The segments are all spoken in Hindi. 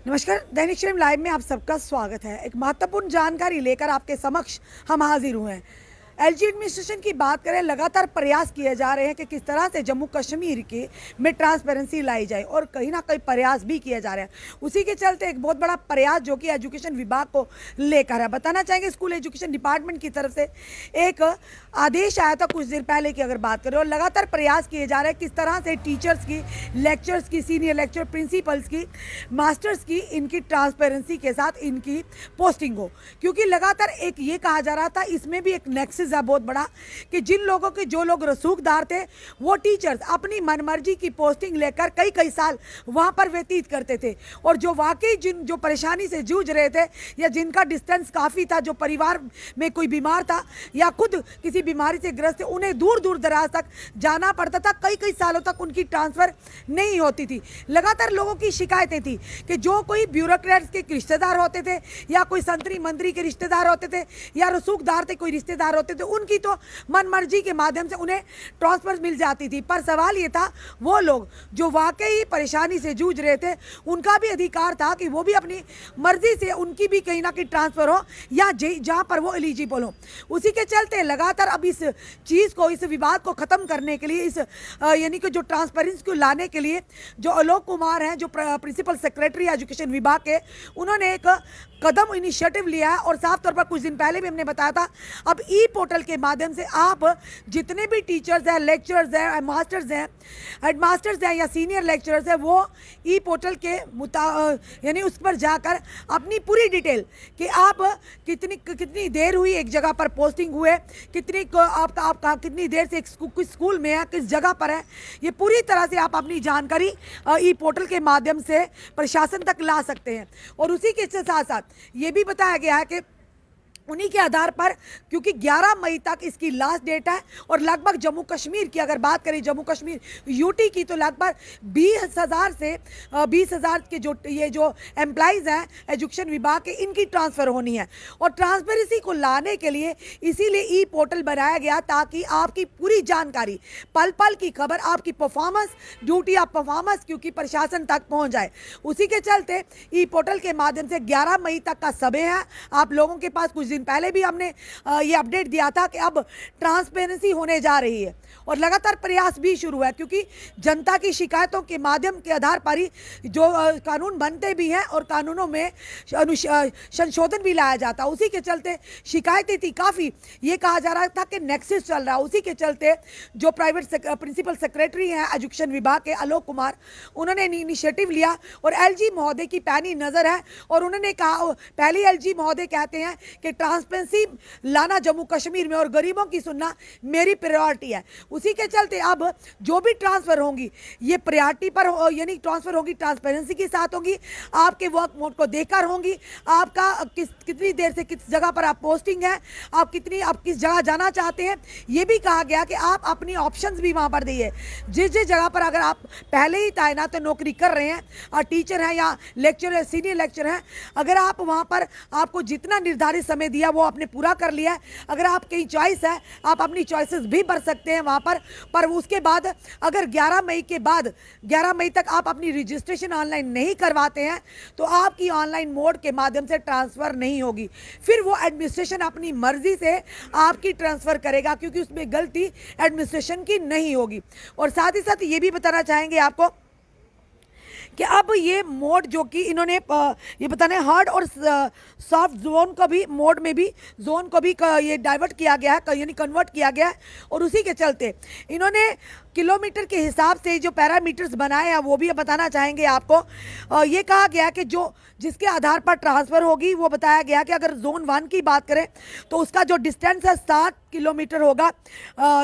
नमस्कार। दैनिक श्रीम लाइव में आप सबका स्वागत है। एक महत्वपूर्ण जानकारी लेकर आपके समक्ष हम हाजिर हुए हैं। एलजी एडमिनिस्ट्रेशन की बात करें, लगातार प्रयास किए जा रहे हैं कि किस तरह से जम्मू कश्मीर के में ट्रांसपेरेंसी लाई जाए और कहीं ना कहीं प्रयास भी किए जा रहे हैं। उसी के चलते एक बहुत बड़ा प्रयास जो कि एजुकेशन विभाग को लेकर है। बताना चाहेंगे स्कूल एजुकेशन डिपार्टमेंट की तरफ से एक आदेश आया था कुछ दिन पहले की अगर बात करें, और लगातार प्रयास किए जा रहे हैं किस तरह से टीचर्स की, लेक्चर्स की, सीनियर लेक्चर प्रिंसिपल्स की, मास्टर्स की, इनकी ट्रांसपेरेंसी के साथ इनकी पोस्टिंग हो। क्योंकि लगातार एक ये कहा जा रहा था, इसमें भी एक नेक्सस है बहुत बड़ा, कि जिन लोगों के जो लोग रसूखदार थे वो टीचर्स अपनी मनमर्जी की पोस्टिंग लेकर कई कई साल वहां पर व्यतीत करते थे, और जो वाकई जो परेशानी से जूझ रहे थे या जिनका डिस्टेंस काफ़ी था, जो परिवार में कोई बीमार था या खुद किसी बीमारी से ग्रस्त थे, उन्हें दूर दूर दराज तक जाना पड़ता था। कई कई सालों तक उनकी ट्रांसफ़र नहीं होती थी। लगातार लोगों की शिकायतें थी कि जो कोई ब्यूरोक्रेट्स के रिश्तेदार होते थे या कोई संतरी मंत्री के रिश्तेदार होते थे या रसूखदार थे कोई रिश्तेदार होते थे, उनकी तो मनमर्जी के माध्यम से उन्हें ट्रांसफर मिल जाती थी। पर सवाल ये था, वो लोग जो वाकई परेशानी से जूझ रहे थे उनका भी अधिकार था कि वो भी अपनी मर्जी से उनकी भी कहीं ना कहीं ट्रांसफ़र हो या जहाँ पर वो एलिजिबल हो। उसी के चलते लगातार अब इस चीज़ को, इस विवाद को ख़त्म करने के लिए, इस यानी कि जो ट्रांसपेरेंसी को लाने के लिए जो आलोक कुमार हैं, जो प्रिंसिपल सेक्रेटरी एजुकेशन विभाग के, उन्होंने एक कदम इनिशिएटिव लिया है। और साफ तौर पर कुछ दिन पहले भी हमने बताया था, अब ई पोर्टल के माध्यम से आप जितने भी टीचर्स हैं, लेक्चरर्स हैं, मास्टर्स हैं, हेडमास्टर्स हैं या सीनियर लेक्चरर्स हैं, वो ई पोर्टल के यानी उस पर जाकर अपनी पूरी डिटेल कि आप कितनी देर हुई एक जगह पर पोस्टिंग हुए, आपका कितनी देर से किस स्कूल में है, किस जगह पर है, ये पूरी तरह से आप अपनी जानकारी ई पोर्टल के माध्यम से प्रशासन तक ला सकते हैं। और उसी के साथ साथ ये भी बताया गया है कि उन्हीं के आधार पर, क्योंकि 11 मई तक इसकी लास्ट डेट है, और लगभग जम्मू कश्मीर की अगर बात करें, जम्मू कश्मीर यूटी की, तो लगभग 20,000 के जो एम्प्लॉइज़ हैं एजुकेशन विभाग के, इनकी ट्रांसफ़र होनी है। और ट्रांसपेरेंसी को लाने के लिए इसीलिए ई पोर्टल बनाया गया, ताकि आपकी पूरी जानकारी, पल पल की खबर, आपकी परफॉर्मेंस, ड्यूटी ऑफ परफॉर्मेंस क्योंकि प्रशासन तक पहुँच जाए। उसी के चलते ई पोर्टल के माध्यम से 11 मई तक का समय है आप लोगों के पास। कुछ दिन पहले भी हमने ये अपडेट दिया था कि अब ट्रांसपेरेंसी होने जा रही है, और लगातार प्रयास भी शुरू है, क्योंकि जनता की शिकायतों के माध्यम के आधार पर ही जो कानून बनते भी हैं और कानूनों में संशोधन भी लाया जाता है। उसी के चलते शिकायतें थी काफ़ी, ये कहा जा रहा था कि नेक्सस चल रहा है। उसी के चलते जो प्राइवेट प्रिंसिपल सेक्रेटरी हैं एजुकेशन विभाग के, आलोक कुमार, उन्होंने इनिशिएटिव लिया, और एलजी महोदय की पैनी नज़र है, और उन्होंने कहा, पहले एलजी महोदय कहते हैं कि ट्रांसपेरेंसी लाना जम्मू कश्मीर में और गरीबों की सुनना मेरी प्रायोरिटी है। उसी के चलते अब जो भी ट्रांसफ़र होंगी, ये प्रायोरिटी पर यानी ट्रांसफ़र होगी, ट्रांसपेरेंसी के साथ होंगी, आपके वर्क मोड को देखकर होंगी, आपका कितनी देर से किस जगह पर आप पोस्टिंग है, आप किस जगह जाना चाहते हैं, ये भी कहा गया कि आप अपनी ऑप्शंस भी वहाँ पर दिए। जिस जगह पर अगर आप पहले ही तैनात नौकरी कर रहे हैं, टीचर हैं या लेक्चर है, सीनियर लेक्चर हैं, अगर आप वहाँ पर, आपको जितना निर्धारित समय दिया वो आपने पूरा कर लिया है, अगर आप कहीं चॉइस है, आप अपनी चॉइसेस भी भर सकते हैं वहाँ पर उसके बाद अगर 11 मई के बाद 11 मई तक आप अपनी रजिस्ट्रेशन ऑनलाइन नहीं करवाते हैं, तो आपकी ऑनलाइन मोड के माध्यम से ट्रांसफ़र नहीं होगी। फिर वो एडमिनिस्ट्रेशन अपनी मर्जी से आपकी ट्रांसफ़र करेगा, क्योंकि उसमें गलती एडमिनिस्ट्रेशन की नहीं होगी। और साथ ही साथ ये भी बताना चाहेंगे आपको कि अब ये मोड जो कि इन्होंने ये बताने, हार्ड और सॉफ्ट जोन का भी मोड में भी जोन को भी ये डाइवर्ट किया गया है, यानी कन्वर्ट किया गया है। और उसी के चलते इन्होंने किलोमीटर के हिसाब से जो पैरामीटर्स बनाए हैं वो भी बताना चाहेंगे आपको। ये कहा गया कि जो जिसके आधार पर ट्रांसफ़र होगी, वो बताया गया कि अगर जोन 1 की बात करें तो उसका जो डिस्टेंस है 60 किलोमीटर होगा,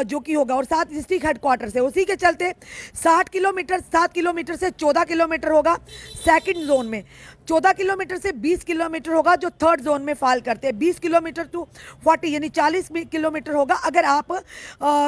जो कि होगा, और 7 डिस्ट्रिक्ट हेडक्वार्टर से। उसी के चलते 7 किलोमीटर से 14 किलोमीटर होगा सेकंड जोन में, 14 किलोमीटर से 20 किलोमीटर होगा जो थर्ड जोन में फॉल करते हैं, 20 किलोमीटर टू 40 यानी 40 किलोमीटर होगा अगर आप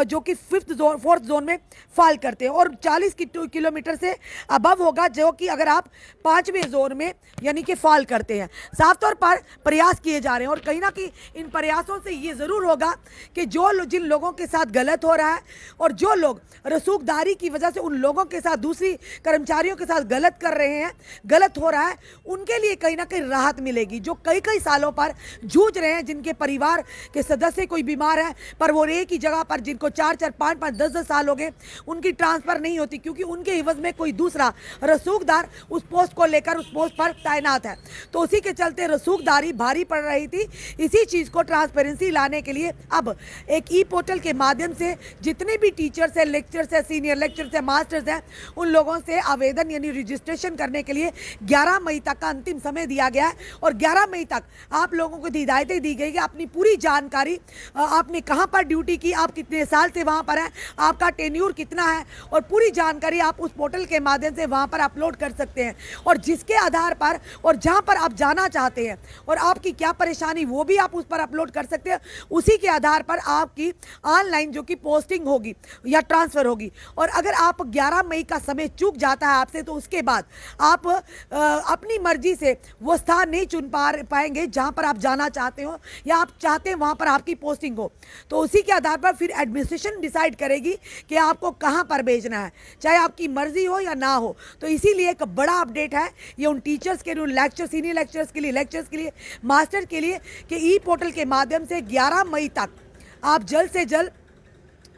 जो कि फोर्थ जोन में फॉल करते हैं, और 40 किलोमीटर से अबव होगा जो कि अगर आप 5वें जोन में यानी कि फॉल करते हैं। साफ तौर पर प्रयास किए जा रहे हैं, और कहीं ना कहीं इन प्रयासों से ये ज़रूर होगा कि जिन लोगों के साथ गलत हो रहा है और जो लोग रसूखदारी की वजह से उन लोगों के साथ, दूसरी कर्मचारियों के साथ गलत कर रहे हैं, गलत हो रहा है, उनके लिए कहीं ना कहीं राहत मिलेगी। जो कई कई सालों पर जूझ रहे हैं, जिनके परिवार के सदस्य कोई बीमार है पर वो एक ही जगह पर, जिनको 4-4, 5-5, 10-10 साल हो गए, उनकी ट्रांसफर नहीं होती क्योंकि उनके एवज में कोई दूसरा रसूखदार उस पोस्ट को लेकर उस पोस्ट पर तैनात है। तो उसी के चलते रसूखदारी भारी पड़ रही थी। इसी चीज को ट्रांसपेरेंसी लाने के लिए अब एक ई पोर्टल के माध्यम से जितने भी टीचर्स हैं, लेक्चर्स हैं, सीनियर लेक्चर्स हैं, मास्टर्स हैं, उन लोगों से आवेदन यानी रजिस्ट्रेशन करने के लिए 11 मई तक का अंतिम समय दिया गया है। और 11 मई तक आप लोगों को हिदायतें दी गई कि अपनी पूरी जानकारी, आपने कहां पर ड्यूटी की, आप कितने साल से वहां पर हैं, आपका टेन्यूर कितना है, और पूरी जानकारी आप उस पोर्टल के माध्यम से वहां पर अपलोड कर सकते हैं। और जिसके आधार पर और जहां पर आप जाना चाहते हैं और आपकी क्या परेशानी वो भी आप उस पर अपलोड कर सकते हैं। उसी के आधार पर आपकी ऑनलाइन जो कि पोस्टिंग होगी या ट्रांसफर होगी। और अगर आप 11 मई का समय चूक जाता है आपसे, तो उसके बाद आप अपनी मर्जी से वो स्थान नहीं चुन पाएंगे जहां पर आप जाना चाहते हो या आप चाहते हैं वहां पर आपकी पोस्टिंग हो। तो उसी के आधार पर फिर एडमिनिस्ट्रेशन डिसाइड करेगी कि आपको कहां पर भेजना है, चाहे आपकी मर्जी हो या ना हो। तो इसीलिए एक बड़ा अपडेट है ये उन टीचर्स के लिए, उन लेक्चर, सीनियर लेक्चर्स के लिए, लेक्चर्स के लिए, मास्टर के लिए, कि ई पोर्टल के माध्यम से 11 मई तक आप जल्द से जल्द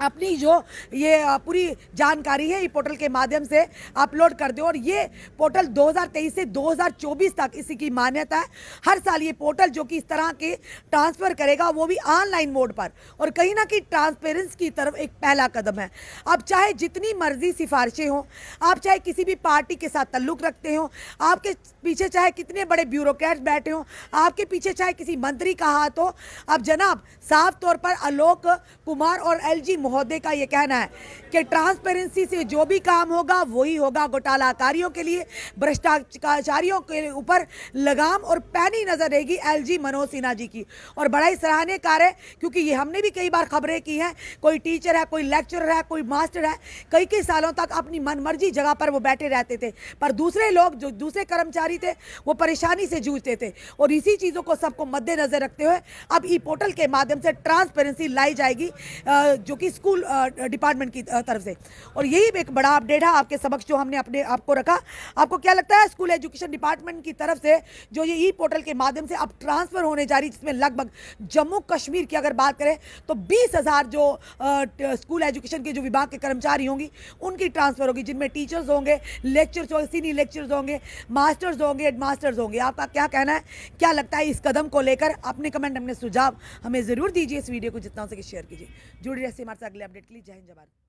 अपनी जो ये पूरी जानकारी है ई पोर्टल के माध्यम से अपलोड कर दो। और ये पोर्टल 2023 से 2024 तक इसी की मान्यता है। हर साल ये पोर्टल जो कि इस तरह के ट्रांसफ़र करेगा, वो भी ऑनलाइन मोड पर, और कहीं ना कहीं ट्रांसपेरेंसी की तरफ एक पहला कदम है। अब चाहे जितनी मर्जी सिफारिशें हों, आप चाहे किसी भी पार्टी के साथ ताल्लुक़ रखते हो, आपके पीछे चाहे कितने बड़े ब्यूरोक्रेट्स बैठे हों, आपके पीछे चाहे किसी मंत्री का हाथ हो, अब जनाब साफ तौर पर आलोक कुमार और LG महोदय का ये कहना है कि ट्रांसपेरेंसी से जो भी काम होगा वही होगा। घोटालाकारियों के लिए, भ्रष्टाचारियों के ऊपर लगाम और पैनी नजर रहेगी LG मनोज सिन्हा जी की। और बड़ा ही सराहनीय कार्य है, क्योंकि ये हमने भी कई बार खबरें की हैं, कोई टीचर है, कोई लेक्चरर है, कोई मास्टर है, कई कई सालों तक अपनी मनमर्जी जगह पर वो बैठे रहते थे, पर दूसरे लोग, जो दूसरे कर्मचारी थे, वो परेशानी से जूझते थे। और इसी चीज़ों को सबको मद्देनजर रखते हुए अब ई पोर्टल के माध्यम से ट्रांसपेरेंसी लाई जाएगी, जो कि स्कूल डिपार्टमेंट की तरफ से। और यही एक बड़ा अपडेट है आपके समक्ष जो हमने अपने आपको रखा। आपको क्या लगता है, स्कूल एजुकेशन डिपार्टमेंट की तरफ से जो ये ई पोर्टल के माध्यम से अब ट्रांसफर होने जा रही, जिसमें लगभग जम्मू कश्मीर की अगर बात करें तो 20,000 जो स्कूल एजुकेशन के जो विभाग के कर्मचारी होंगी उनकी ट्रांसफर होगी, जिनमें टीचर्स होंगे, लेक्चर्स होंगे, सीनियर लेक्चर्स होंगे, मास्टर्स होंगे, हेड मास्टर्स होंगे। आपका क्या कहना है, क्या लगता है इस कदम को लेकर? अपने कमेंट, अपने सुझाव हमें ज़रूर दीजिए। इस वीडियो को जितना हो सके शेयर कीजिए। जुड़े रहिए हमारे साथ अगले अपडेट के लिए। जय हिंद, जय भारत।